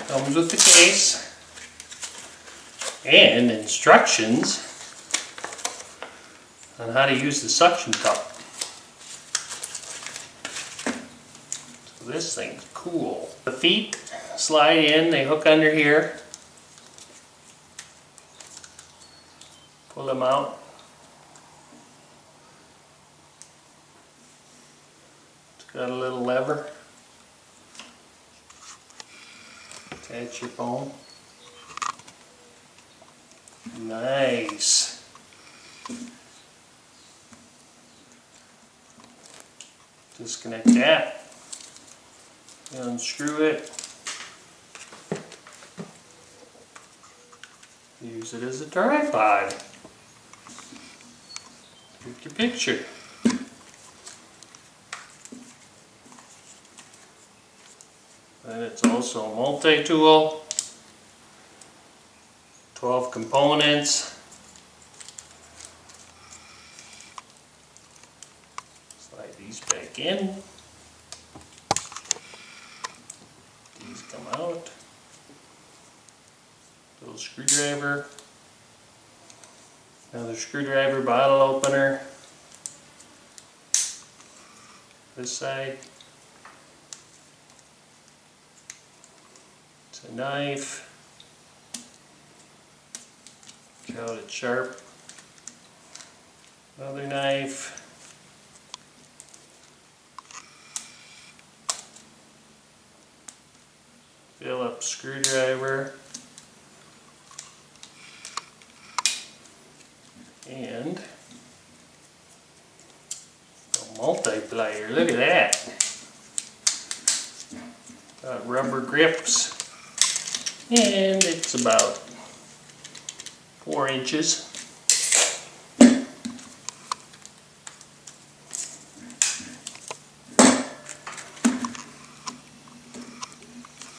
Comes with the case and instructions on how to use the suction cup. So this thing's cool. The feet slide in, they hook under here. Pull them out. It's got a little lever. Attach your phone. Nice. Disconnect that. Unscrew it. Use it as a tripod. Take your picture. And it's also a multi-tool. 12 components. Slide these back in. These come out. Little screwdriver. Another screwdriver, bottle opener. This side. It's a knife. Look how it's sharp. Another knife. Phillips screwdriver. And a multi-plier. Look at that. Got rubber grips. And it's about 4 inches.